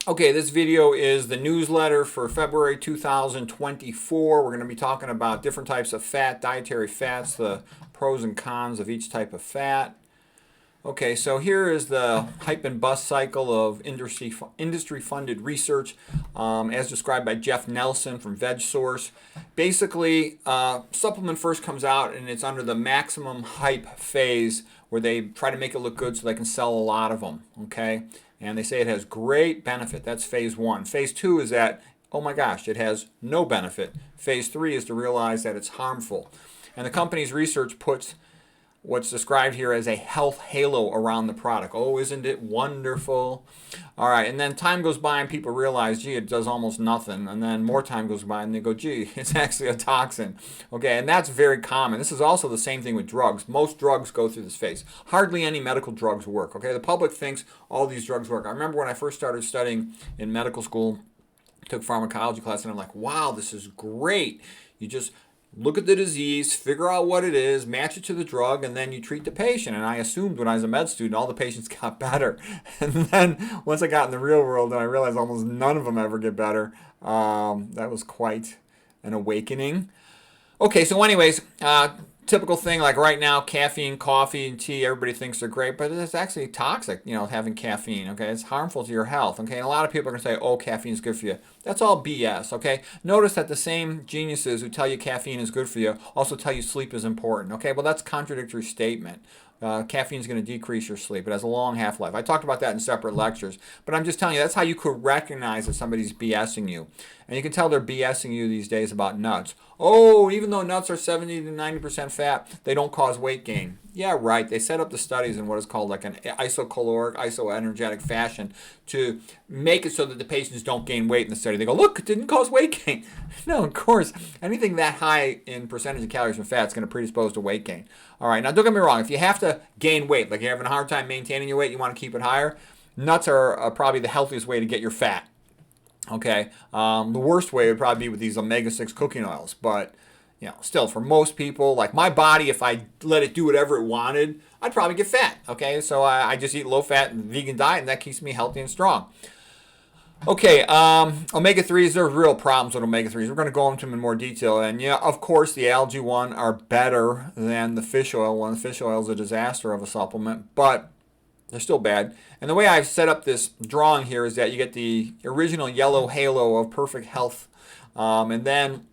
Okay, this video is the newsletter for February 2024. We're going to be talking about different types of fat, dietary fats, the pros and cons of each type of fat. Okay, so here is the hype and bust cycle of industry-funded research as described by Jeff Nelson from VegSource. Basically, supplement first comes out and it's under the maximum hype phase where they try to make it look good so they can sell a lot of them, okay? And they say it has great benefit. That's phase one. Phase two is that, oh my gosh, it has no benefit. Phase three is to realize that it's harmful. And the company's research puts what's described here as a health halo around the product. Oh, isn't it wonderful? All right, and then time goes by and people realize, gee, it does almost nothing. And then more time goes by and they go, gee, it's actually a toxin. Okay, and that's very common. This is also the same thing with drugs. Most drugs go through this phase. Hardly any medical drugs work. Okay, the public thinks all these drugs work. I remember when I first started studying in medical school, took pharmacology class, and I'm like, wow, this is great. You just look at the disease, figure out what it is, match it to the drug, and then you treat the patient. And I assumed when I was a med student, all the patients got better. And then once I got in the real world, and I realized almost none of them ever get better. That was quite an awakening. Okay, so anyways, typical thing like right now, caffeine, coffee, and tea, everybody thinks they're great, but it's actually toxic, having caffeine, okay? It's harmful to your health, okay? And a lot of people are going to say, oh, caffeine is good for you. That's all BS, okay? Notice that the same geniuses who tell you caffeine is good for you also tell you sleep is important, okay? Well, that's a contradictory statement. Caffeine is going to decrease your sleep. It has a long half-life. I talked about that in separate lectures, but I'm just telling you that's how you could recognize that somebody's BSing you. And you can tell they're BSing you these days about nuts. Oh, even though nuts are 70 to 90% fat, they don't cause weight gain. Yeah, right. They set up the studies in what is called like an isocaloric, isoenergetic fashion to make it so that the patients don't gain weight in the study. They go, look, it didn't cause weight gain. No, of course, anything that high in percentage of calories from fat is going to predispose to weight gain. All right, now don't get me wrong. If you have to gain weight, like you're having a hard time maintaining your weight, you want to keep it higher, nuts are probably the healthiest way to get your fat. Okay, the worst way would probably be with these omega-6 cooking oils, but still for most people, like my body, if I let it do whatever it wanted, I'd probably get fat. Okay, so I just eat low-fat and vegan diet, and that keeps me healthy and strong. Okay, omega-3s, there are real problems with omega-3s. We're going to go into them in more detail, and of course, the algae one are better than the fish oil one. The fish oil is a disaster of a supplement, but they're still bad. And the way I've set up this drawing here is that you get the original yellow halo of perfect health. And then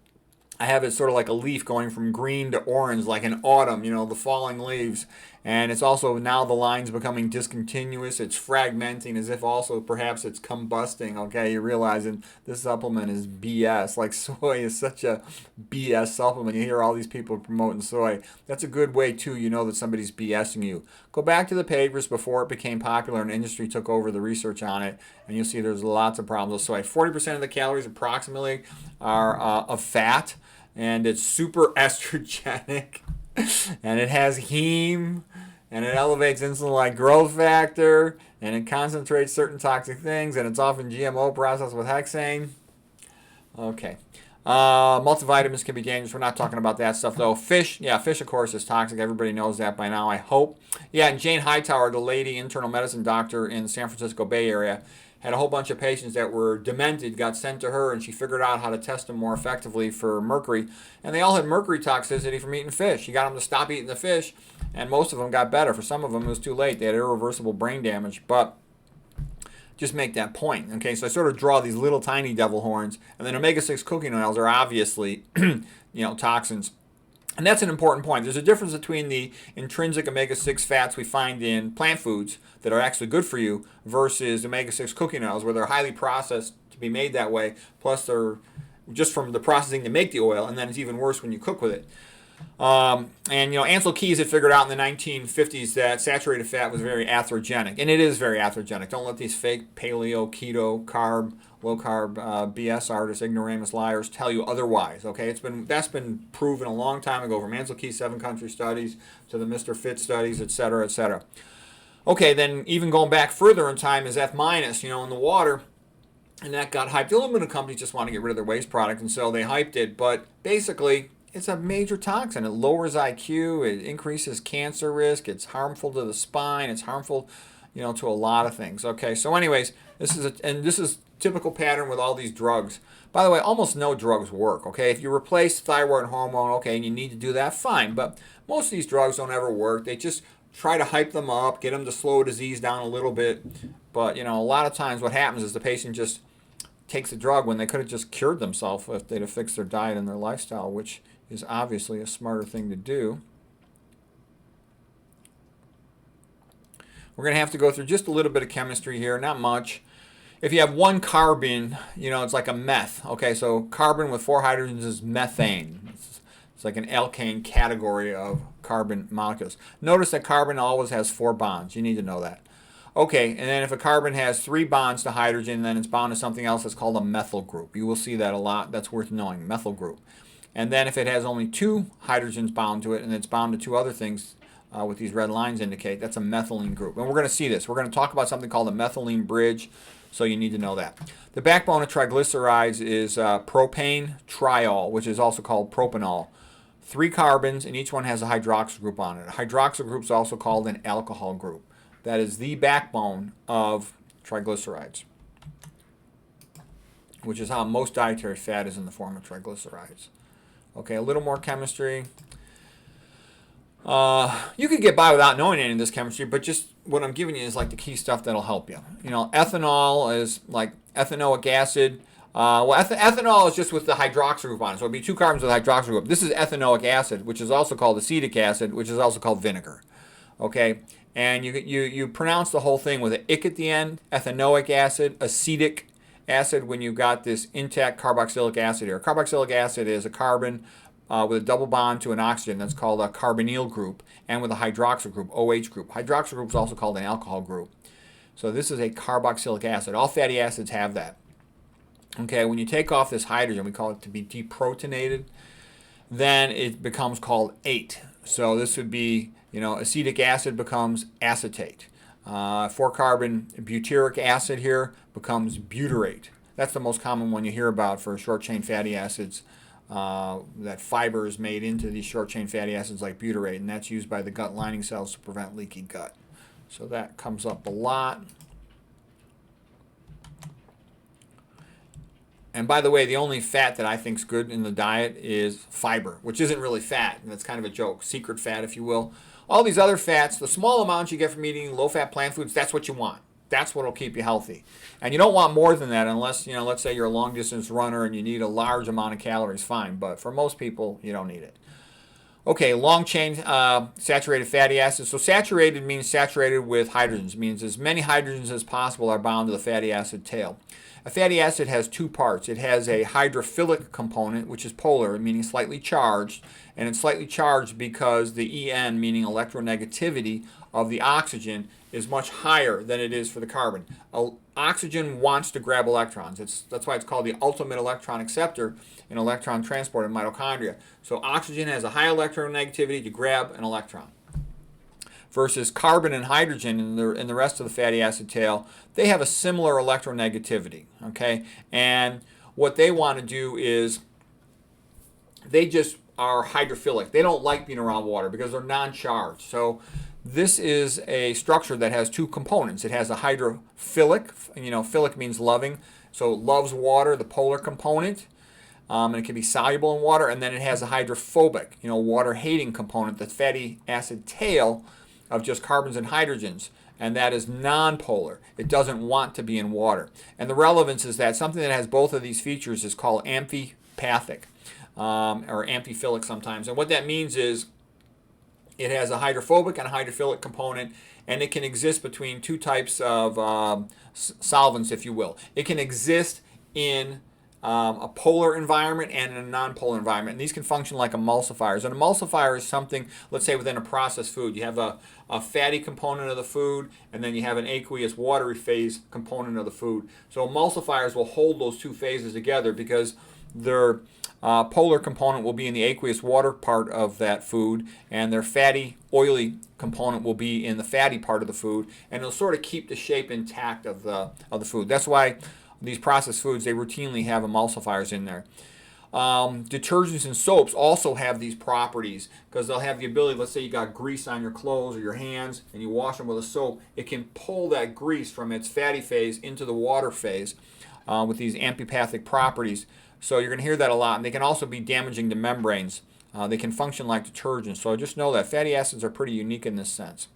I have it sort of like a leaf going from green to orange, like in autumn, the falling leaves. And it's also now the line's becoming discontinuous. It's fragmenting as if also perhaps it's combusting. Okay, you're realizing this supplement is BS. Like soy is such a BS supplement. You hear all these people promoting soy. That's a good way, too. You know that somebody's BSing you. Go back to the papers before it became popular and industry took over the research on it, and you'll see there's lots of problems with soy. 40% of the calories approximately are of fat, and it's super estrogenic. And it has heme, and it elevates insulin-like growth factor, and it concentrates certain toxic things, and it's often GMO processed with hexane. Okay. Multivitamins can be dangerous. We're not talking about that stuff, though. Fish, of course, is toxic. Everybody knows that by now, I hope. Yeah, and Jane Hightower, the lady internal medicine doctor in the San Francisco Bay Area, had a whole bunch of patients that were demented, got sent to her, and she figured out how to test them more effectively for mercury. And they all had mercury toxicity from eating fish. She got them to stop eating the fish, and most of them got better. For some of them, it was too late. They had irreversible brain damage. But just make that point. Okay, so I sort of draw these little tiny devil horns, and then omega-6 cooking oils are obviously, toxins. And that's an important point. There's a difference between the intrinsic omega-6 fats we find in plant foods that are actually good for you versus omega-6 cooking oils where they're highly processed to be made that way, plus they're just from the processing to make the oil, and then it's even worse when you cook with it. Ansel Keys had figured out in the 1950s that saturated fat was very atherogenic, and it is very atherogenic. Don't let these fake paleo, keto, carb, low-carb BS artists, ignoramus liars tell you otherwise. Okay, that's been proven a long time ago from Ansel Keys' 7-country studies to the Mr. Fit studies, etc., etc. Okay, then even going back further in time is F-, in the water. And that got hyped. The aluminum companies just want to get rid of their waste product, and so they hyped it. But basically, it's a major toxin. It lowers IQ. It increases cancer risk. It's harmful to the spine. It's harmful, to a lot of things. Okay, so anyways, this is typical pattern with all these drugs. By the way, almost no drugs work. Okay, if you replace thyroid hormone, okay, and you need to do that, fine. But most of these drugs don't ever work. They just try to hype them up, get them to slow disease down a little bit. But a lot of times what happens is the patient just takes the drug when they could have just cured themselves if they'd have fixed their diet and their lifestyle, which is obviously a smarter thing to do. We're going to have to go through just a little bit of chemistry here, not much. If you have one carbon, it's like a meth. Okay, so carbon with 4 hydrogens is methane. It's like an alkane category of carbon molecules. Notice that carbon always has 4 bonds. You need to know that. Okay, and then if a carbon has 3 bonds to hydrogen, then it's bound to something else that's called a methyl group. You will see that a lot. That's worth knowing, methyl group. And then if it has only 2 hydrogens bound to it, and it's bound to 2 other things, what these red lines indicate, that's a methylene group. And we're going to see this. We're going to talk about something called a methylene bridge, so you need to know that. The backbone of triglycerides is propane triol, which is also called propanol. 3 carbons, and each one has a hydroxyl group on it. A hydroxyl group is also called an alcohol group. That is the backbone of triglycerides, which is how most dietary fat is in the form of triglycerides. Okay, a little more chemistry. You could get by without knowing any of this chemistry, but just what I'm giving you is like the key stuff that'll help you. Ethanol is like ethanoic acid. Ethanol is just with the hydroxyl group on it, so it'd be 2 carbons with a hydroxyl group. This is ethanoic acid, which is also called acetic acid, which is also called vinegar. Okay, and you pronounce the whole thing with an ick at the end. Ethanoic acid, acetic acid when you've got this intact carboxylic acid here. Carboxylic acid is a carbon with a double bond to an oxygen. That's called a carbonyl group, and with a hydroxyl group, OH group. Hydroxyl group is also called an alcohol group. So this is a carboxylic acid. All fatty acids have that. Okay, when you take off this hydrogen, we call it to be deprotonated, then it becomes called ate. So this would be, acetic acid becomes acetate. 4-carbon butyric acid here becomes butyrate. That's the most common one you hear about for short-chain fatty acids. That fiber is made into these short-chain fatty acids like butyrate, and that's used by the gut lining cells to prevent leaky gut. So that comes up a lot. And by the way, the only fat that I think is good in the diet is fiber, which isn't really fat, and that's kind of a joke, secret fat, if you will. All these other fats, the small amounts you get from eating low-fat plant foods, that's what you want. That's what will keep you healthy. And you don't want more than that unless, let's say you're a long-distance runner and you need a large amount of calories, fine. But for most people, you don't need it. Okay, long-chain saturated fatty acids. So saturated means saturated with hydrogens. It means as many hydrogens as possible are bound to the fatty acid tail. A fatty acid has 2 parts. It has a hydrophilic component, which is polar, meaning slightly charged. And it's slightly charged because the En, meaning electronegativity, of the oxygen is much higher than it is for the carbon. Oxygen wants to grab electrons. That's why it's called the ultimate electron acceptor in electron transport in mitochondria. So oxygen has a high electronegativity to grab an electron. Versus carbon and hydrogen in the rest of the fatty acid tail, they have a similar electronegativity. Okay, and what they want to do is they just are hydrophilic. They don't like being around water because they're non-charged. So this is a structure that has 2 components. It has a hydrophilic, philic means loving, so it loves water, the polar component, and it can be soluble in water. And then it has a hydrophobic, water-hating component, the fatty acid tail of just carbons and hydrogens, and that is non-polar. It doesn't want to be in water. And the relevance is that something that has both of these features is called amphipathic, or amphiphilic sometimes. And what that means is it has a hydrophobic and a hydrophilic component, and it can exist between 2 types of solvents, if you will. It can exist in a polar environment and in a non-polar environment. And these can function like emulsifiers. An emulsifier is something, let's say within a processed food. You have a fatty component of the food, and then you have an aqueous watery phase component of the food. So emulsifiers will hold those 2 phases together because their polar component will be in the aqueous water part of that food, and their fatty, oily component will be in the fatty part of the food, and it'll sort of keep the shape intact of the food. That's why these processed foods, they routinely have emulsifiers in there. Detergents and soaps also have these properties because they'll have the ability, let's say you got grease on your clothes or your hands and you wash them with a soap, it can pull that grease from its fatty phase into the water phase with these amphipathic properties. So you're going to hear that a lot, and they can also be damaging to membranes. They can function like detergents. So just know that fatty acids are pretty unique in this sense.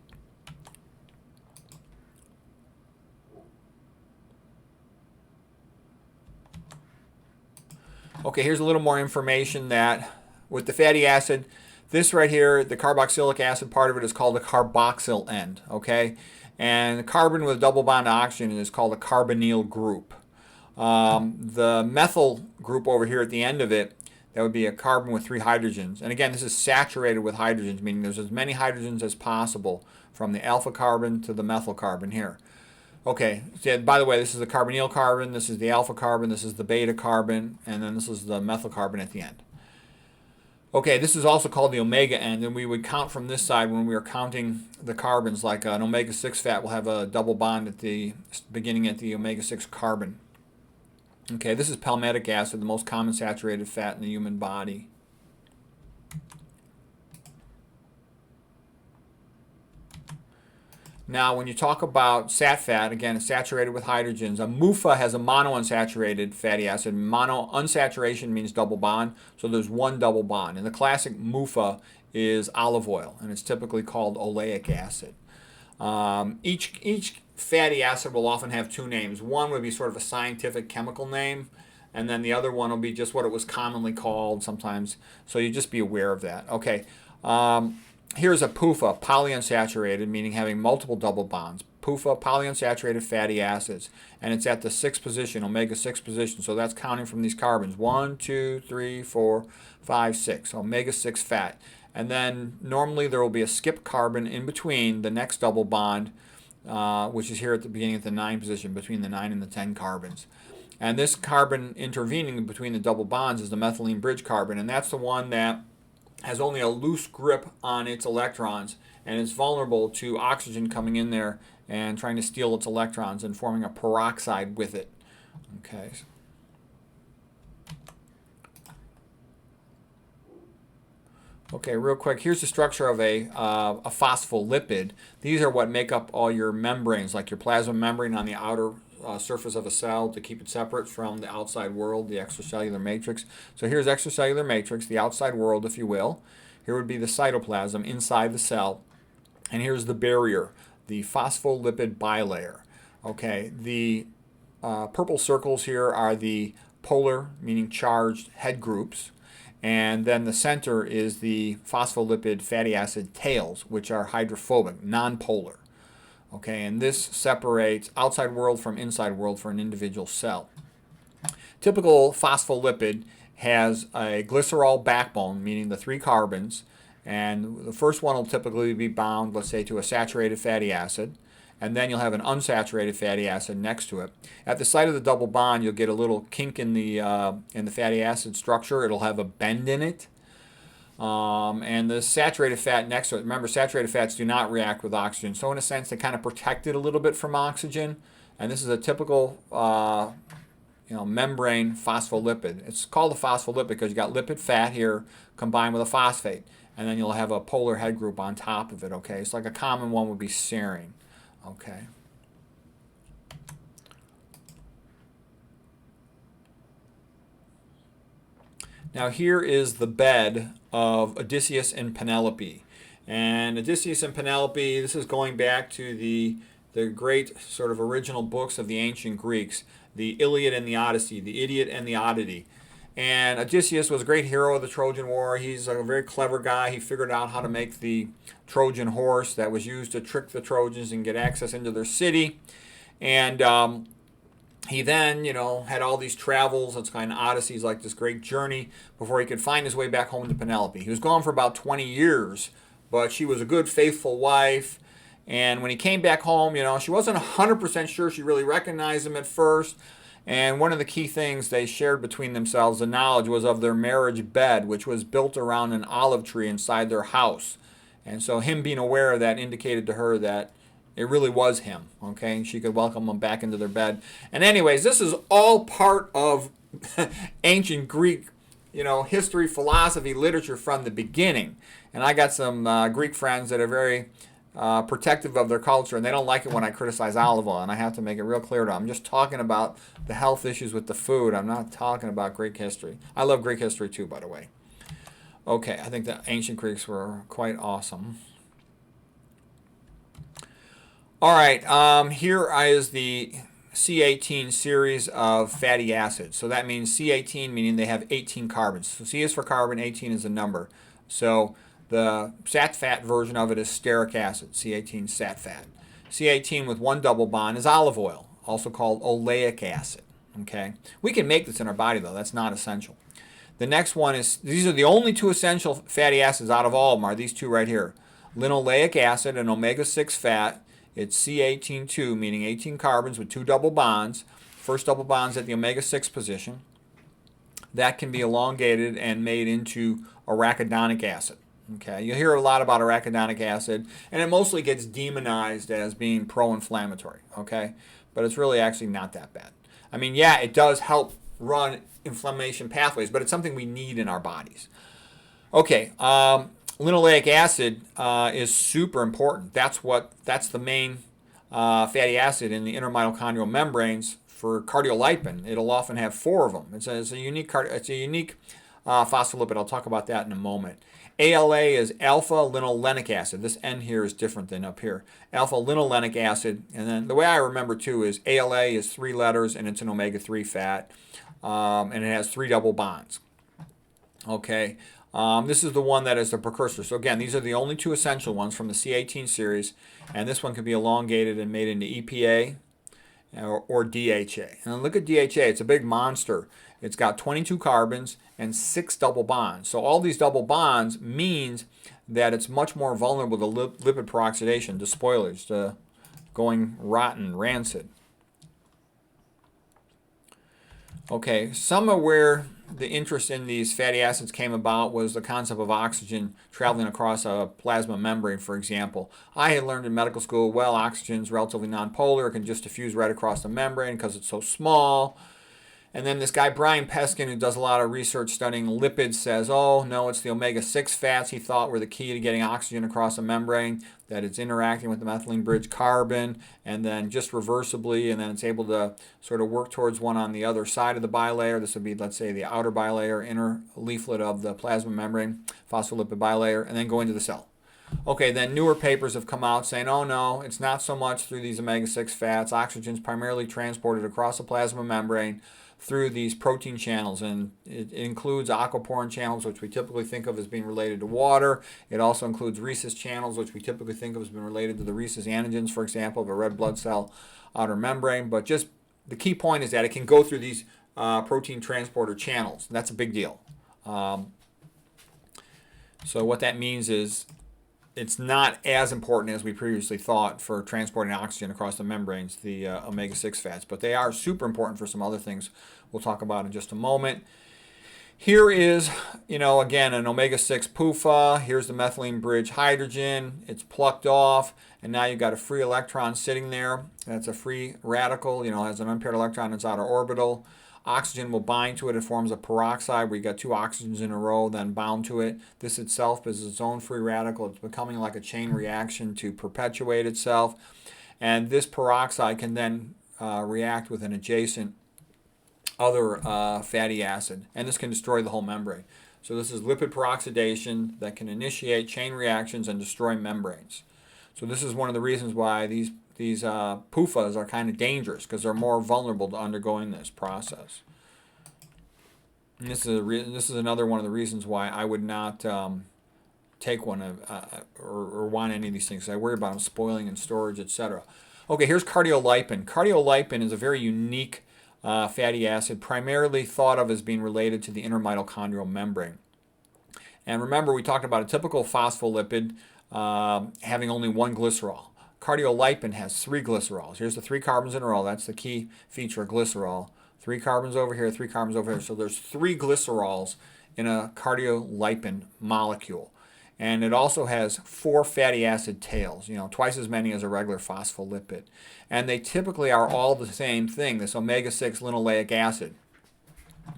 Okay, here's a little more information that with the fatty acid, this right here, the carboxylic acid part of it is called the carboxyl end, okay? And carbon with a double bond to oxygen is called a carbonyl group. The methyl group over here at the end of it, that would be a carbon with 3 hydrogens. And again, this is saturated with hydrogens, meaning there's as many hydrogens as possible from the alpha carbon to the methyl carbon here. Okay, so by the way, this is the carbonyl carbon, this is the alpha carbon, this is the beta carbon, and then this is the methyl carbon at the end. Okay, this is also called the omega end, and we would count from this side when we are counting the carbons, like an omega-6 fat will have a double bond at the beginning at the omega-6 carbon. Okay, this is palmitic acid, the most common saturated fat in the human body. Now, when you talk about sat fat, again, it's saturated with hydrogens. A MUFA has a monounsaturated fatty acid. Mono unsaturation means double bond, so there's one double bond. And the classic MUFA is olive oil, and it's typically called oleic acid. Each fatty acid will often have 2 names. One would be sort of a scientific chemical name, and then the other one will be just what it was commonly called sometimes. So you just be aware of that. Okay. Here's a PUFA, polyunsaturated, meaning having multiple double bonds. PUFA, polyunsaturated fatty acids. And it's at the 6th position, omega-6 position. So that's counting from these carbons. 1, 2, 3, 4, 5, 6. Omega-6 fat. And then normally there will be a skip carbon in between the next double bond, which is here at the beginning at the 9 position, between the 9 and the 10 carbons. And this carbon intervening between the double bonds is the methylene bridge carbon. And that's the one that has only a loose grip on its electrons, and it's vulnerable to oxygen coming in there and trying to steal its electrons and forming a peroxide with it. Okay. Okay, real quick, here's the structure of a phospholipid. These are what make up all your membranes, like your plasma membrane on the outer surface of a cell to keep it separate from the outside world, the extracellular matrix. So here's extracellular matrix, the outside world, if you will. Here would be the cytoplasm inside the cell. And here's the barrier, the phospholipid bilayer. Okay, the purple circles here are the polar, meaning charged head groups. And then the center is the phospholipid fatty acid tails, which are hydrophobic, nonpolar. Okay, and this separates outside world from inside world for an individual cell. Typical phospholipid has a glycerol backbone, meaning the 3 carbons, and the first one will typically be bound, let's say, to a saturated fatty acid, and then you'll have an unsaturated fatty acid next to it. At the site of the double bond, you'll get a little kink in the fatty acid structure. It'll have a bend in it. And the saturated fat next to it, remember saturated fats do not react with oxygen, so in a sense they kind of protect it a little bit from oxygen, and this is a typical membrane phospholipid. It's called a phospholipid because you got lipid fat here combined with a phosphate, and then you'll have a polar head group on top of it. Okay, it's like a common one would be serine. Okay. Now here is the bed of Odysseus and Penelope. And Odysseus and Penelope, this is going back to the great sort of original books of the ancient Greeks, the Iliad and the Odyssey, the Idiot and the Oddity. And Odysseus was a great hero of the Trojan War. He's a very clever guy. He figured out how to make the Trojan horse that was used to trick the Trojans and get access into their city. And he then, had all these travels. It's kind of odysseys, like this great journey, before he could find his way back home to Penelope. He was gone for about 20 years, but she was a good, faithful wife. And when he came back home, she wasn't 100% sure she really recognized him at first. And one of the key things they shared between themselves, the knowledge, was of their marriage bed, which was built around an olive tree inside their house. And so him being aware of that indicated to her that it really was him, okay? She could welcome him back into their bed. And anyways, this is all part of ancient Greek history, philosophy, literature from the beginning. And I got some Greek friends that are very protective of their culture, and they don't like it when I criticize olive oil, and I have to make it real clear to them. I'm just talking about the health issues with the food. I'm not talking about Greek history. I love Greek history too, by the way. Okay, I think the ancient Greeks were quite awesome. All right, here is the C18 series of fatty acids. So that means C18 meaning they have 18 carbons. So C is for carbon, 18 is the number. So the sat fat version of it is stearic acid, C18 sat fat. C18 with one double bond is olive oil, also called oleic acid. Okay, we can make this in our body though, that's not essential. The next one is, these are the only two essential fatty acids out of all of them, are these two right here. Linoleic acid, an omega-6 fat. It's C18-2, meaning 18 carbons with two double bonds. First double bond's at the omega-6 position. That can be elongated and made into arachidonic acid. Okay, you hear a lot about arachidonic acid, and it mostly gets demonized as being pro-inflammatory. Okay, but it's really actually not that bad. I mean, yeah, it does help run inflammation pathways, but it's something we need in our bodies. Okay, linoleic acid is super important. That's the main fatty acid in the intermitochondrial membranes for cardiolipin. It'll often have 4 of them. It's a unique phospholipid. I'll talk about that in a moment. ALA is alpha linolenic acid. This N here is different than up here. Alpha linolenic acid, and then the way I remember too is ALA is 3 letters and it's an omega-3 fat, and it has 3 double bonds. Okay. This is the one that is the precursor. So again, these are the only 2 essential ones from the C18 series, and this one can be elongated and made into EPA or DHA. And look at DHA, it's a big monster. It's got 22 carbons and 6 double bonds. So all these double bonds means that it's much more vulnerable to lipid peroxidation, to spoilage, to going rotten, rancid. Okay, some of where the interest in these fatty acids came about was the concept of oxygen traveling across a plasma membrane, for example. I had learned in medical school, well, oxygen is relatively nonpolar. It can just diffuse right across the membrane because it's so small. And then this guy, Brian Peskin, who does a lot of research studying lipids, says, oh, no, it's the omega-6 fats he thought were the key to getting oxygen across a membrane, that it's interacting with the methylene bridge carbon, and then just reversibly, and then it's able to sort of work towards one on the other side of the bilayer. This would be, let's say, the outer bilayer, inner leaflet of the plasma membrane, phospholipid bilayer, and then go into the cell. Okay, then newer papers have come out saying, oh no, it's not so much through these omega-6 fats. Oxygen is primarily transported across the plasma membrane through these protein channels, and it includes aquaporin channels, which we typically think of as being related to water. It also includes rhesus channels, which we typically think of as being related to the rhesus antigens, for example, of a red blood cell outer membrane. But just the key point is that it can go through these protein transporter channels. That's a big deal. So what that means is it's not as important as we previously thought for transporting oxygen across the membranes, the omega-6 fats, but they are super important for some other things we'll talk about in just a moment. Here is, again, an omega-6 PUFA. Here's the methylene bridge hydrogen. It's plucked off, and now you've got a free electron sitting there. That's a free radical, has an unpaired electron in its outer orbital. Oxygen will bind to it. It forms a peroxide where you got 2 oxygens in a row then bound to it. This itself is its own free radical. It's becoming like a chain reaction to perpetuate itself. And this peroxide can then react with an adjacent other fatty acid. And this can destroy the whole membrane. So this is lipid peroxidation that can initiate chain reactions and destroy membranes. So this is one of the reasons why these PUFAs are kind of dangerous, because they're more vulnerable to undergoing this process. And this is another one of the reasons why I would not take one or want any of these things. I worry about them spoiling in storage, etc. Okay, here's cardiolipin. Cardiolipin is a very unique fatty acid, primarily thought of as being related to the intermitochondrial membrane. And remember, we talked about a typical phospholipid having only 1 glycerol. Cardiolipin has 3 glycerols. Here's the 3 carbons in a row. That's the key feature of glycerol. 3 carbons over here, 3 carbons over here. So there's 3 glycerols in a cardiolipin molecule. And it also has 4 fatty acid tails, twice as many as a regular phospholipid. And they typically are all the same thing, this omega-6 linoleic acid.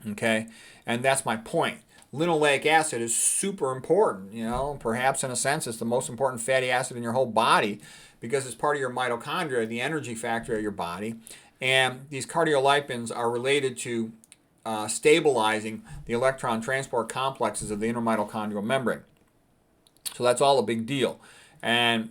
Okay, and that's my point. Linoleic acid is super important, you know, perhaps in a sense it's the most important fatty acid in your whole body because it's part of your mitochondria, the energy factor of your body. And these cardiolipins are related to stabilizing the electron transport complexes of the inner mitochondrial membrane. So that's all a big deal. And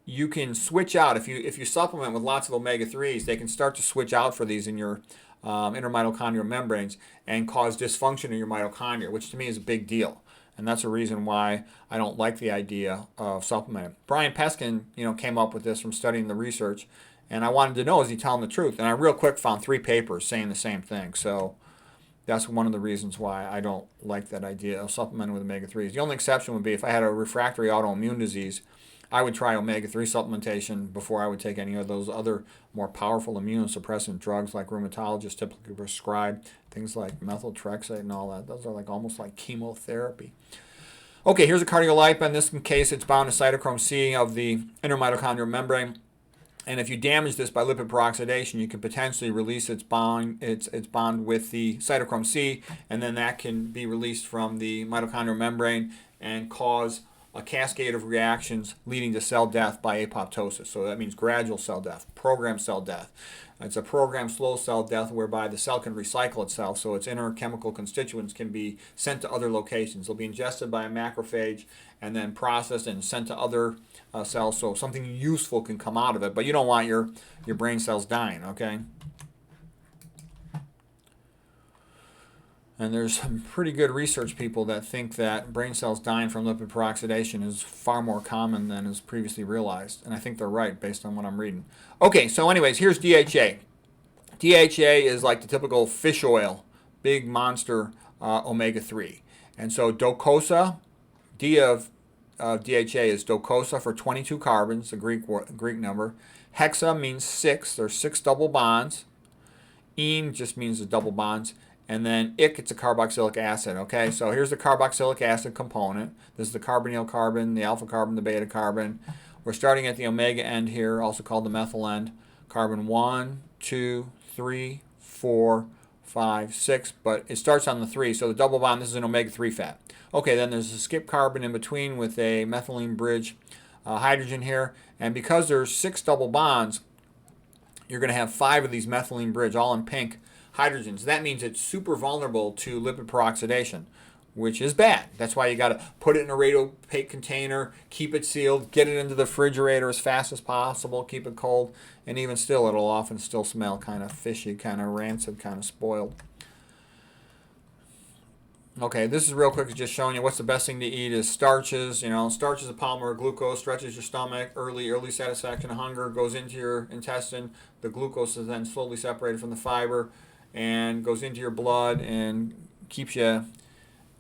you can switch out, if you supplement with lots of omega-3s, they can start to switch out for these in your inner mitochondrial membranes and cause dysfunction in your mitochondria, which to me is a big deal. And that's a reason why I don't like the idea of supplementing. Brian Peskin, came up with this from studying the research, and I wanted to know, is he telling the truth? And I real quick found 3 papers saying the same thing. So that's one of the reasons why I don't like that idea of supplementing with omega-3s. The only exception would be if I had a refractory autoimmune disease, I would try omega-3 supplementation before I would take any of those other more powerful immunosuppressant drugs like rheumatologists typically prescribe, things like methotrexate and all that. Those are like almost like chemotherapy. Okay, here's a cardiolipin. This in case it's bound to cytochrome C of the inner mitochondrial membrane. And if you damage this by lipid peroxidation, you can potentially release its bond with the cytochrome C, and then that can be released from the mitochondrial membrane and cause a cascade of reactions leading to cell death by apoptosis. So that means gradual cell death, programmed cell death. It's a programmed slow cell death whereby the cell can recycle itself, so its inner chemical constituents can be sent to other locations. They'll be ingested by a macrophage and then processed and sent to other cells, so something useful can come out of it. But you don't want your brain cells dying, okay? And there's some pretty good research people that think that brain cells dying from lipid peroxidation is far more common than is previously realized. And I think they're right based on what I'm reading. Okay, so anyways, here's DHA. DHA is like the typical fish oil, big monster omega-3. And so docosah, D of DHA is docosah for 22 carbons, the Greek number. Hexa means 6. There's 6 double bonds. Ene just means the double bonds. And then ic, it's a carboxylic acid. Okay, so here's the carboxylic acid component. This is the carbonyl carbon, the alpha carbon, the beta carbon. We're starting at the omega end here, also called the methyl end. Carbon 1, 2, 3, 4, 5, 6, but it starts on the 3. So the double bond, this is an omega-3 fat. Okay, then there's a skip carbon in between with a methylene bridge hydrogen here. And because there's 6 double bonds, you're going to have 5 of these methylene bridge, all in pink, hydrogens. That means it's super vulnerable to lipid peroxidation, which is bad. That's why you got to put it in a radiopaque container, keep it sealed, get it into the refrigerator as fast as possible, keep it cold, and even still, it'll often still smell kind of fishy, kind of rancid, kind of spoiled. Okay, this is real quick, just showing you what's the best thing to eat is starches. Starch is a polymer of glucose, stretches your stomach, early satisfaction of hunger, goes into your intestine. The glucose is then slowly separated from the fiber and goes into your blood and keeps you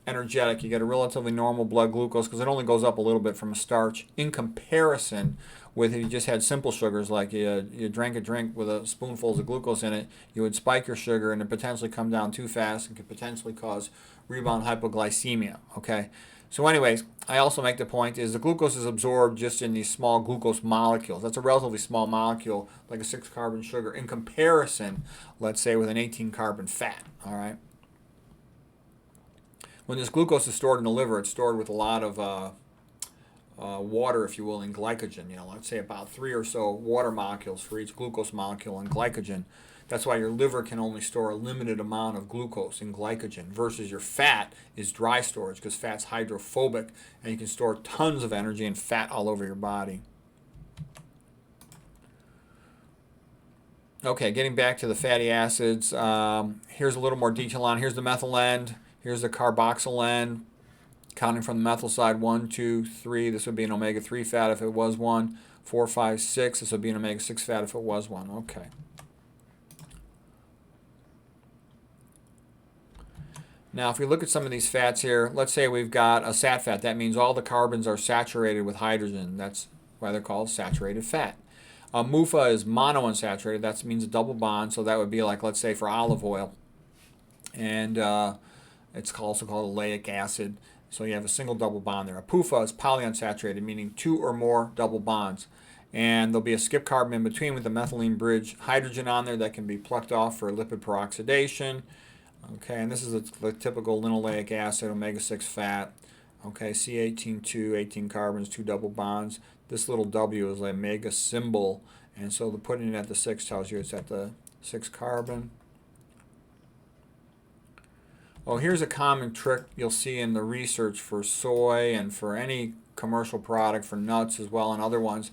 energetic. You get a relatively normal blood glucose because it only goes up a little bit from a starch in comparison with if you just had simple sugars, like you drank a drink with a spoonfuls of glucose in it, you would spike your sugar and it potentially come down too fast and could potentially cause rebound hypoglycemia. Okay, so anyways, I also make the point is the glucose is absorbed just in these small glucose molecules. That's a relatively small molecule, like a 6-carbon sugar, in comparison, let's say, with an 18-carbon fat. All right. When this glucose is stored in the liver, it's stored with a lot of water, if you will, in glycogen. Let's say about 3 or so water molecules for each glucose molecule in glycogen. That's why your liver can only store a limited amount of glucose in glycogen versus your fat is dry storage because fat's hydrophobic and you can store tons of energy and fat all over your body. Okay, getting back to the fatty acids, here's a little more detail on. Here's the methyl end. Here's the carboxyl end. Counting from the methyl side, 1, 2, 3. This would be an omega-3 fat if it was 1. 4, 5, 6. This would be an omega-6 fat if it was 1. Okay. Now, if we look at some of these fats here, let's say we've got a sat fat. That means all the carbons are saturated with hydrogen. That's why they're called saturated fat. MUFA is monounsaturated. That means a double bond. So that would be like, let's say, for olive oil. And it's also called oleic acid. So you have a single double bond there. A PUFA is polyunsaturated, meaning 2 or more double bonds. And there'll be a skip carbon in between with the methylene bridge hydrogen on there that can be plucked off for lipid peroxidation. Okay, and this is the typical linoleic acid, omega-6 fat. Okay, C18, 18 carbons, 2 double bonds. This little W is the omega symbol, and so the putting it at the 6 tells you it's at the 6 carbon. Well, here's a common trick you'll see in the research for soy and for any commercial product, for nuts as well and other ones,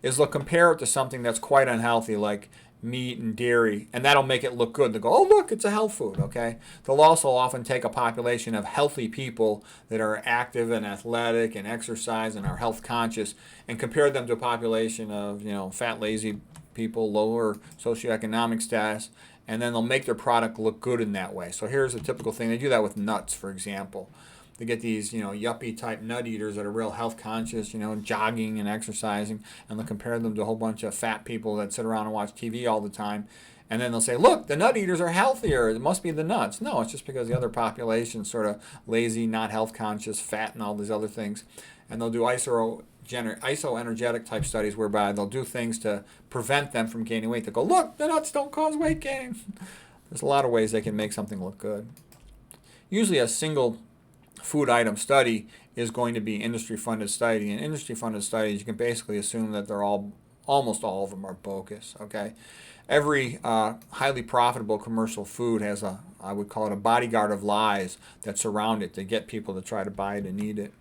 is they'll compare it to something that's quite unhealthy like meat and dairy, and that'll make it look good. They'll go, oh look, it's a health food, okay? They'll also often take a population of healthy people that are active and athletic and exercise and are health conscious and compare them to a population of, fat, lazy people, lower socioeconomic status, and then they'll make their product look good in that way. So here's a typical thing. They do that with nuts, for example. They get these, yuppie type nut eaters that are real health conscious, jogging and exercising, and they'll compare them to a whole bunch of fat people that sit around and watch TV all the time. And then they'll say, look, the nut eaters are healthier. It must be the nuts. No, it's just because the other population's sort of lazy, not health conscious, fat, and all these other things. And they'll do isoenergetic type studies whereby they'll do things to prevent them from gaining weight. They'll go, look, the nuts don't cause weight gain. There's a lot of ways they can make something look good. Usually a single food item study is going to be industry-funded study. In industry-funded studies, you can basically assume that almost all of them are bogus, okay? Every highly profitable commercial food has I would call it a bodyguard of lies that surround it to get people to try to buy it and eat it.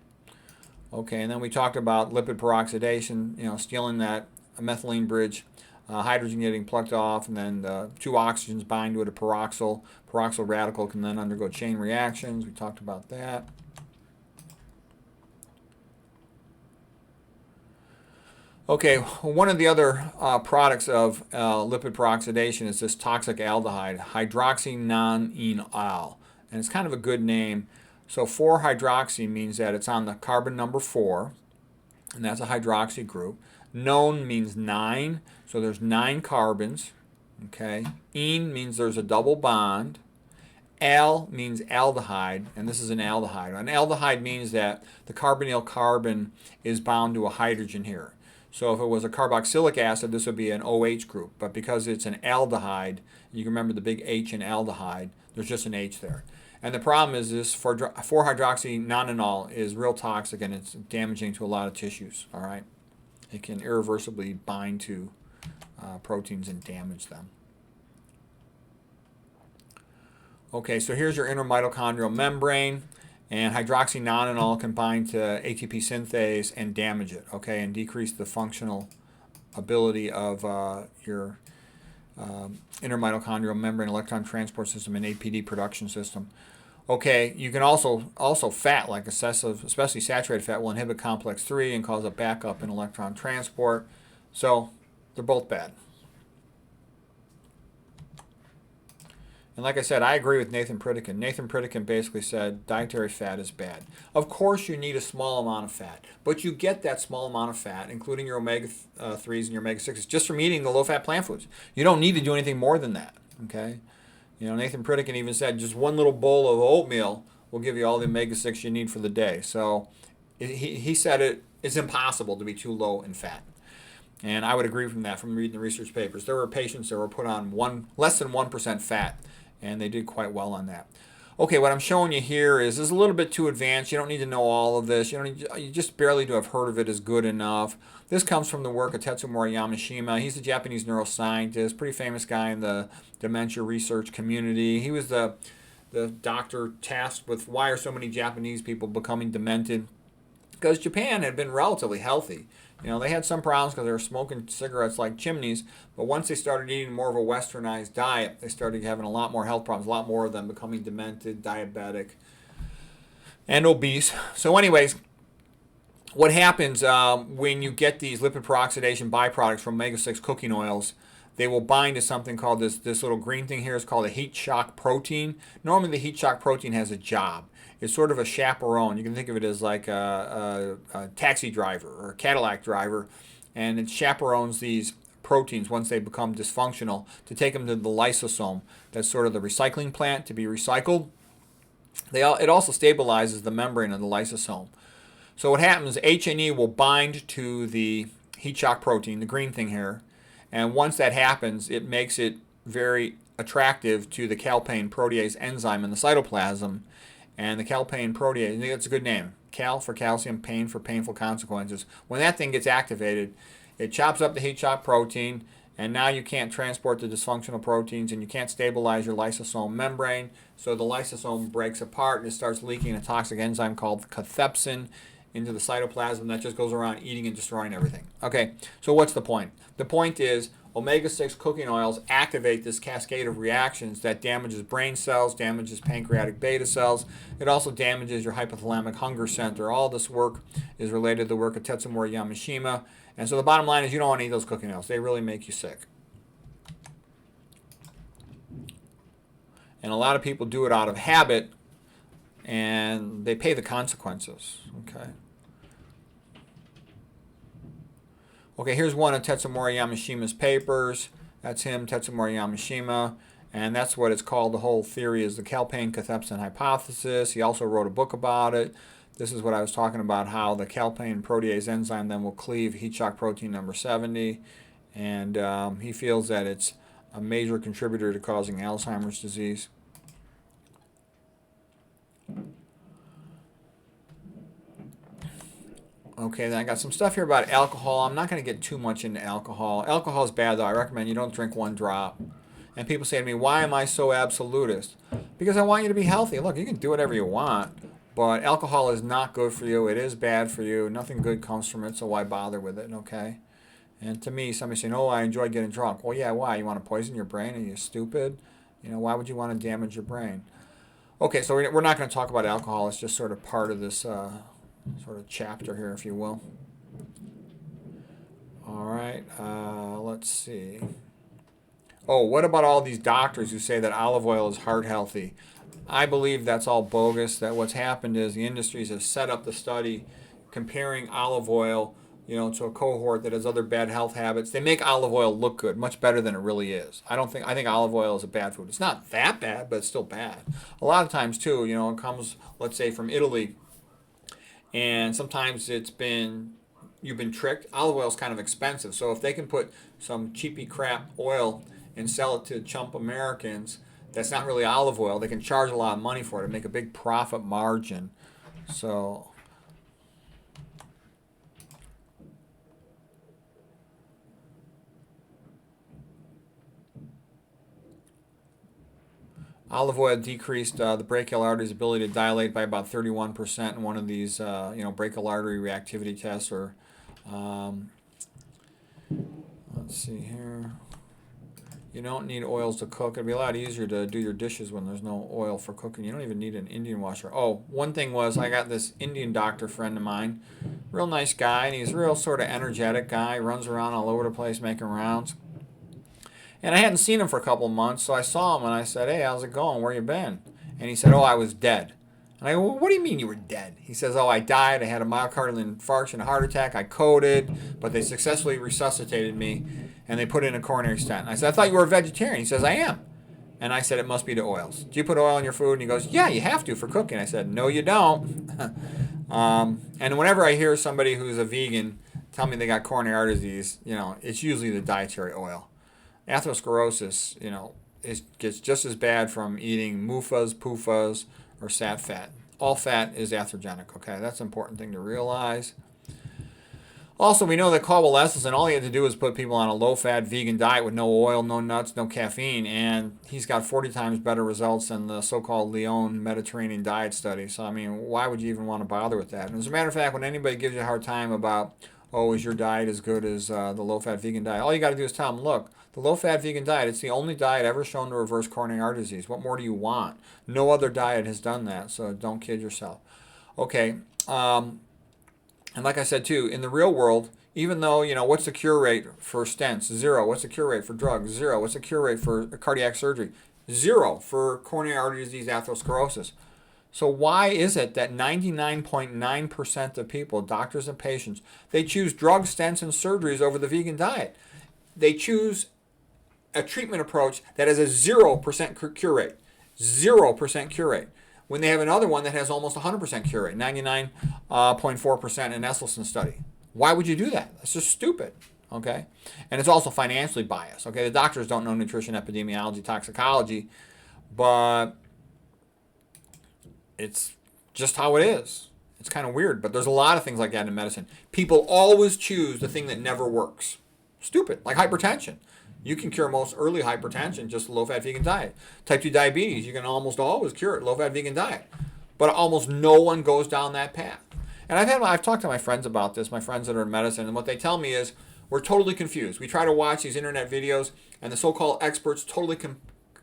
Okay, and then we talked about lipid peroxidation, stealing that methylene bridge, hydrogen getting plucked off, and then the 2 oxygens bind to a peroxyl. Peroxyl radical can then undergo chain reactions. We talked about that. Okay, one of the other products of lipid peroxidation is this toxic aldehyde, hydroxynonenal, and it's kind of a good name. So 4-hydroxy means that it's on the carbon number 4, and that's a hydroxy group. Non means 9, so there's 9 carbons. Okay, ene means there's a double bond. Al means aldehyde, and this is an aldehyde. An aldehyde means that the carbonyl carbon is bound to a hydrogen here. So if it was a carboxylic acid, this would be an OH group. But because it's an aldehyde, you can remember the big H in aldehyde, there's just an H there. And the problem is this 4-hydroxynonenal is real toxic, and it's damaging to a lot of tissues, all right? It can irreversibly bind to proteins and damage them. Okay, so here's your inner mitochondrial membrane, and hydroxynonenal can bind to ATP synthase and damage it, okay, and decrease the functional ability of your inner mitochondrial membrane electron transport system and APD production system. Okay, you can also fat, like excessive, especially saturated fat, will inhibit complex 3 and cause a backup in electron transport. So they're both bad. And like I said, I agree with Nathan Pritikin. Nathan Pritikin basically said dietary fat is bad. Of course you need a small amount of fat, but you get that small amount of fat, including your omega-3s and your omega-6s, just from eating the low-fat plant foods. You don't need to do anything more than that, okay? Nathan Pritikin even said just one little bowl of oatmeal will give you all the omega-6 you need for the day. So he said it's impossible to be too low in fat. And I would agree from reading the research papers. There were patients that were put on less than 1% fat, and they did quite well on that. Okay, what I'm showing you here is a little bit too advanced. You don't need to know all of this. You just barely to have heard of it is good enough. This comes from the work of Tetsumori Yamashima. He's a Japanese neuroscientist, pretty famous guy in the dementia research community. He was the doctor tasked with why are so many Japanese people becoming demented? Because Japan had been relatively healthy. They had some problems because they were smoking cigarettes like chimneys, but once they started eating more of a westernized diet, they started having a lot more health problems, a lot more of them becoming demented, diabetic, and obese. So anyways, what happens when you get these lipid peroxidation byproducts from omega-6 cooking oils, they will bind to something called this little green thing here. It's called a heat shock protein. Normally the heat shock protein has a job. It's sort of a chaperone. You can think of it as like a taxi driver or a Cadillac driver, and it chaperones these proteins once they become dysfunctional to take them to the lysosome. That's sort of the recycling plant to be recycled. It also stabilizes the membrane of the lysosome. So what happens, H&E will bind to the heat shock protein, the green thing here, and once that happens, it makes it very attractive to the calpain protease enzyme in the cytoplasm. And the calpain protease, I think that's a good name. Cal for calcium, pain for painful consequences. When that thing gets activated, it chops up the heat shock protein, and now you can't transport the dysfunctional proteins, and you can't stabilize your lysosome membrane. So the lysosome breaks apart, and it starts leaking a toxic enzyme called cathepsin into the cytoplasm that just goes around eating and destroying everything. Okay, so what's the point? The point is omega-6 cooking oils activate this cascade of reactions that damages brain cells, damages pancreatic beta cells. It also damages your hypothalamic hunger center. All this work is related to the work of Tetsumori Yamashima. And so the bottom line is you don't want to eat those cooking oils. They really make you sick. And a lot of people do it out of habit, and they pay the consequences. Okay, here's one of Tetsumori Yamashima's papers. That's him, Tetsumori Yamashima, and that's what it's called. The whole theory is the calpain cathepsin hypothesis. He also wrote a book about it. This is what I was talking about, how the calpain protease enzyme then will cleave heat shock protein number 70, and he feels that it's a major contributor to causing Alzheimer's disease. Okay, then I got some stuff here about alcohol. I'm not going to get too much into alcohol. Alcohol is bad, though. I recommend you don't drink one drop. And people say to me, why am I so absolutist? Because I want you to be healthy. Look, you can do whatever you want, but alcohol is not good for you. It is bad for you. Nothing good comes from it, so why bother with it, okay? And to me, somebody saying, oh, I enjoy getting drunk. Well, yeah, why? You want to poison your brain? Are you stupid? You know, why would you want to damage your brain? Okay, so we're not going to talk about alcohol. It's just sort of part of this sort of chapter here, if you will. All right, let's see. Oh, what about all these doctors who say that olive oil is heart healthy? I believe that's all bogus, that what's happened is the industries have set up the study comparing olive oil, you know, to a cohort that has other bad health habits. They make olive oil look good, much better than it really is. I think olive oil is a bad food. It's not that bad, but it's still bad. A lot of times, too, you know, it comes, let's say, from Italy, and sometimes you've been tricked. Olive oil is kind of expensive, so if they can put some cheapy crap oil and sell it to chump Americans, that's not really olive oil. They can charge a lot of money for it and make a big profit margin. So olive oil decreased the brachial artery's ability to dilate by about 31% in one of these, brachial artery reactivity tests. Or let's see here. You don't need oils to cook. It'd be a lot easier to do your dishes when there's no oil for cooking. You don't even need an Indian washer. Oh, one thing was I got this Indian doctor friend of mine, real nice guy, and he's a real sort of energetic guy, runs around all over the place making rounds. And I hadn't seen him for a couple of months, so I saw him and I said, hey, how's it going? Where you been? And he said, oh, I was dead. And I go, well, what do you mean you were dead? He says, oh, I died. I had a myocardial infarction, a heart attack. I coded, but they successfully resuscitated me, and they put in a coronary stent. And I said, I thought you were a vegetarian. He says, I am. And I said, it must be the oils. Do you put oil in your food? And he goes, yeah, you have to for cooking. I said, no, you don't. And whenever I hear somebody who's a vegan tell me they got coronary artery disease, you know, it's usually the dietary oil. Atherosclerosis, you know, gets just as bad from eating MUFAs, PUFAs, or sat fat. All fat is atherogenic, okay? That's an important thing to realize. Also, we know that Caldwell Esselstyn, all he had to do was put people on a low-fat vegan diet with no oil, no nuts, no caffeine, and he's got 40 times better results than the so-called Lyon Mediterranean diet study. So, I mean, why would you even want to bother with that? And as a matter of fact, when anybody gives you a hard time about, oh, is your diet as good as the low-fat vegan diet, all you got to do is tell them, look, the low-fat vegan diet, it's the only diet ever shown to reverse coronary artery disease. What more do you want? No other diet has done that, so don't kid yourself. Okay, and like I said, too, in the real world, even though, you know, what's the cure rate for stents? 0. What's the cure rate for drugs? 0. What's the cure rate for cardiac surgery? 0 for coronary artery disease, atherosclerosis. So why is it that 99.9% of people, doctors and patients, they choose drugs, stents, and surgeries over the vegan diet? They choose a treatment approach that has a 0% cure rate. 0% cure rate. When they have another one that has almost 100% cure rate, 99.4% in Esselstyn study. Why would you do that? That's just stupid. Okay, and it's also financially biased. Okay, the doctors don't know nutrition, epidemiology, toxicology, but it's just how it is. It's kind of weird, but there's a lot of things like that in medicine. People always choose the thing that never works. Stupid, like hypertension. You can cure most early hypertension just a low-fat vegan diet. Type 2 diabetes, you can almost always cure it low-fat vegan diet. But almost no one goes down that path. And I've talked to my friends about this, my friends that are in medicine, and what they tell me is we're totally confused. We try to watch these internet videos, and the so-called experts totally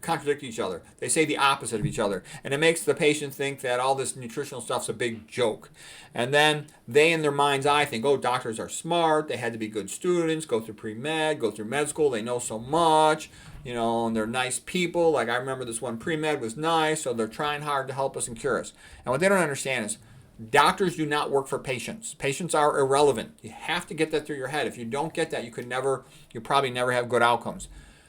contradict each other. They say the opposite of each other. And it makes the patient think that all this nutritional stuff's a big joke. And then they, in their mind's eye, think, oh, doctors are smart. They had to be good students, go through pre-med, go through med school. They know so much, and they're nice people. Like I remember this one pre-med was nice, so they're trying hard to help us and cure us. And what they don't understand is doctors do not work for patients. Patients are irrelevant. You have to get that through your head. If you don't get that, you probably never have good outcomes.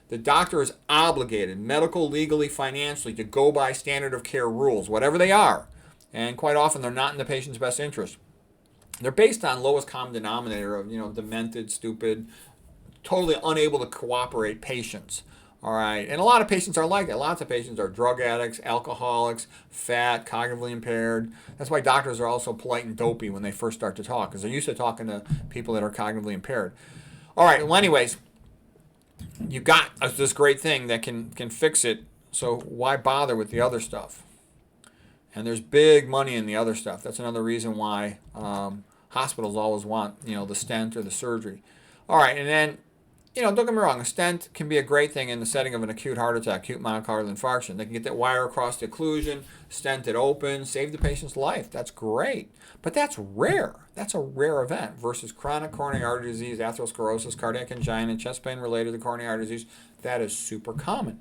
The doctor is obligated, medical, legally, financially, to go by standard of care rules, whatever they are. And quite often, they're not in the patient's best interest. They're based on lowest common denominator of, demented, stupid, totally unable to cooperate patients. All right. And a lot of patients are like that. Lots of patients are drug addicts, alcoholics, fat, cognitively impaired. That's why doctors are also polite and dopey when they first start to talk, because they're used to talking to people that are cognitively impaired. All right. Well, anyways, you got this great thing that can fix it, so why bother with the other stuff? And there's big money in the other stuff. That's another reason why hospitals always want, the stent or the surgery. All right, and then, don't get me wrong, a stent can be a great thing in the setting of an acute heart attack, acute myocardial infarction. They can get that wire across the occlusion, stent it open, save the patient's life. That's great. But that's rare. That's a rare event versus chronic coronary artery disease, atherosclerosis, cardiac angina, chest pain related to coronary artery disease. That is super common.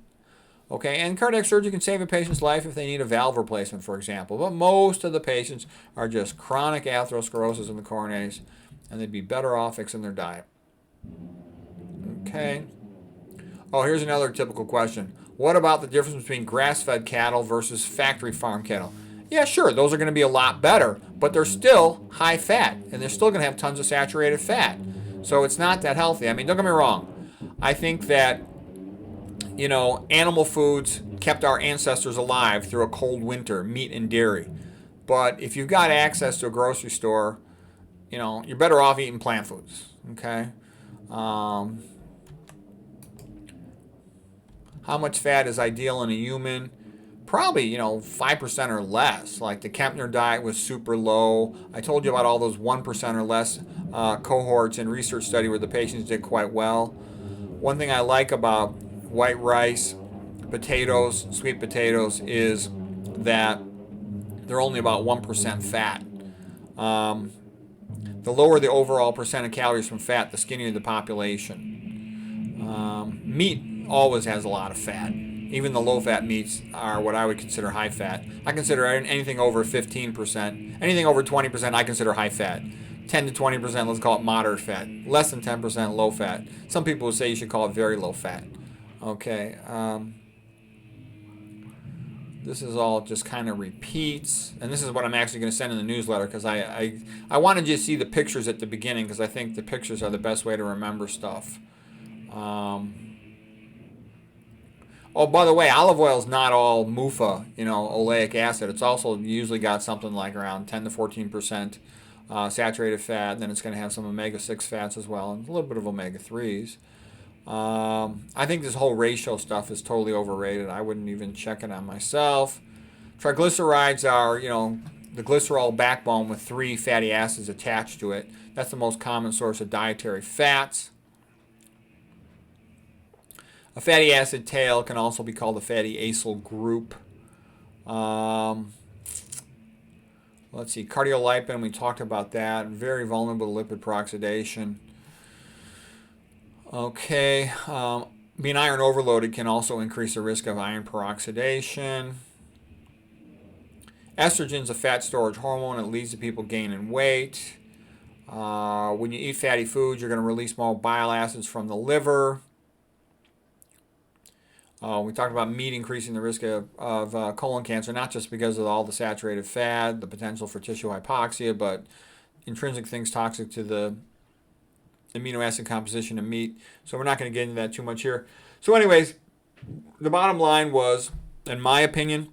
Okay, and cardiac surgery can save a patient's life if they need a valve replacement, for example. But most of the patients are just chronic atherosclerosis in the coronaries, and they'd be better off fixing their diet. Okay. Oh, here's another typical question. What about the difference between grass-fed cattle versus factory farm cattle? Yeah, sure, those are going to be a lot better, but they're still high fat, and they're still going to have tons of saturated fat. So it's not that healthy. I mean, don't get me wrong. I think that, animal foods kept our ancestors alive through a cold winter, meat and dairy. But if you've got access to a grocery store, you're better off eating plant foods, okay? How much fat is ideal in a human? Probably, 5% or less. Like the Kempner diet was super low. I told you about all those 1% or less cohorts in research study where the patients did quite well. One thing I like about white rice, potatoes, sweet potatoes, is that they're only about 1% fat. The lower the overall percent of calories from fat, the skinnier the population. Meat always has a lot of fat. Even the low-fat meats are what I would consider high fat. I consider anything over 15%, anything over 20% I consider high fat. 10 to 20%, let's call it moderate fat. Less than 10% low fat. Some people would say you should call it very low fat. Okay. This is all just kind of repeats. And this is what I'm actually going to send in the newsletter because I wanted you to see the pictures at the beginning because I think the pictures are the best way to remember stuff. Oh, by the way, olive oil is not all MUFA, oleic acid. It's also usually got something like around 10 to 14% saturated fat. And then it's going to have some omega-6 fats as well and a little bit of omega-3s. I think this whole ratio stuff is totally overrated. I wouldn't even check it on myself. Triglycerides are, the glycerol backbone with 3 fatty acids attached to it. That's the most common source of dietary fats. A fatty acid tail can also be called a fatty acyl group. Let's see, cardiolipin, we talked about that. Very vulnerable to lipid peroxidation. Okay, being iron overloaded can also increase the risk of iron peroxidation. Estrogen's a fat storage hormone. It leads to people gaining weight. When you eat fatty foods, you're going to release more bile acids from the liver. We talked about meat increasing the risk of colon cancer, not just because of all the saturated fat, the potential for tissue hypoxia, but intrinsic things toxic to the amino acid composition of meat. So we're not going to get into that too much here. So anyways, the bottom line was, in my opinion,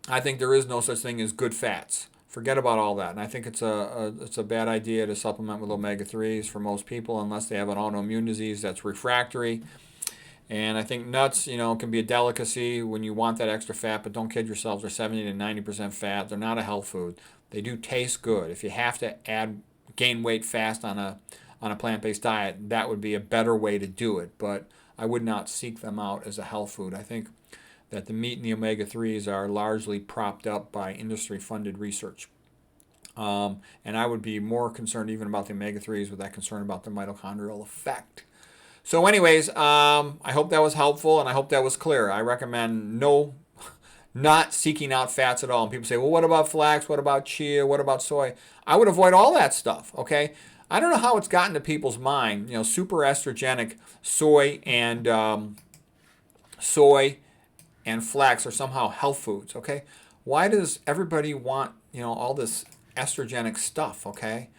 I think there is no such thing as good fats. Forget about all that. And I think it's a bad idea to supplement with omega-3s for most people unless they have an autoimmune disease that's refractory. And I think nuts, can be a delicacy when you want that extra fat, but don't kid yourselves. They're 70 to 90% fat. They're not a health food. They do taste good. If you have to gain weight fast on a plant-based diet, that would be a better way to do it. But I would not seek them out as a health food. I think that the meat and the omega-3s are largely propped up by industry-funded research. And I would be more concerned even about the omega-3s with that concern about the mitochondrial effect. So anyways, I hope that was helpful, and I hope that was clear. I recommend not seeking out fats at all. And people say, well, what about flax? What about chia? What about soy? I would avoid all that stuff, okay? I don't know how it's gotten to people's mind. Super estrogenic soy and flax are somehow health foods, okay? Why does everybody want, all this estrogenic stuff, okay?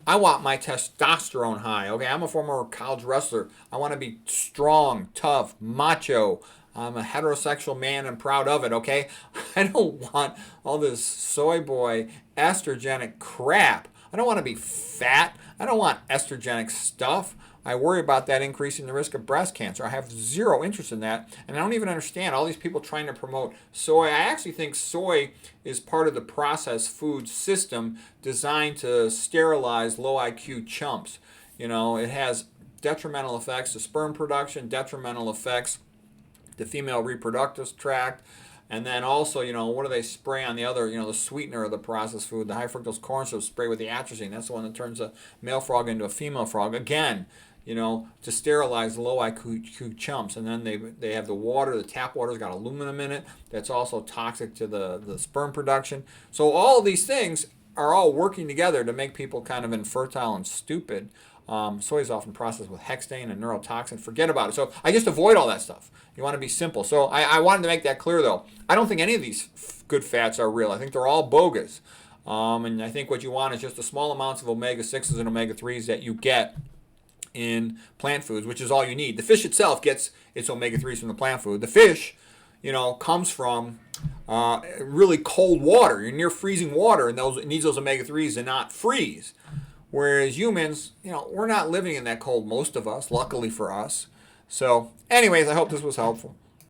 I want my testosterone high, okay? I'm a former college wrestler. I want to be strong, tough, macho. I'm a heterosexual man and proud of it, okay? I don't want all this soy boy estrogenic crap. I don't want to be fat. I don't want estrogenic stuff. I worry about that increasing the risk of breast cancer. I have zero interest in that, and I don't even understand all these people trying to promote soy. I actually think soy is part of the processed food system designed to sterilize low IQ chumps. It has detrimental effects to sperm production, detrimental effects to female reproductive tract, and then also, what do they spray on the other, the sweetener of the processed food, the high fructose corn syrup spray with the atrazine. That's the one that turns a male frog into a female frog. Again, to sterilize low IQ chumps. And then they have the water, the tap water's got aluminum in it. That's also toxic to the sperm production. So all of these things are all working together to make people kind of infertile and stupid. Soy is often processed with hexane and neurotoxin. Forget about it. So I just avoid all that stuff. You want to be simple. So I wanted to make that clear, though. I don't think any of these good fats are real. I think they're all bogus. And I think what you want is just the small amounts of omega-6s and omega-3s that you get in plant foods, which is all you need. The fish itself gets its omega-3s from the plant food. The fish, comes from really cold water. You're near freezing water, and it needs those omega-3s to not freeze. Whereas humans, we're not living in that cold, most of us, luckily for us. So anyways, I hope this was helpful.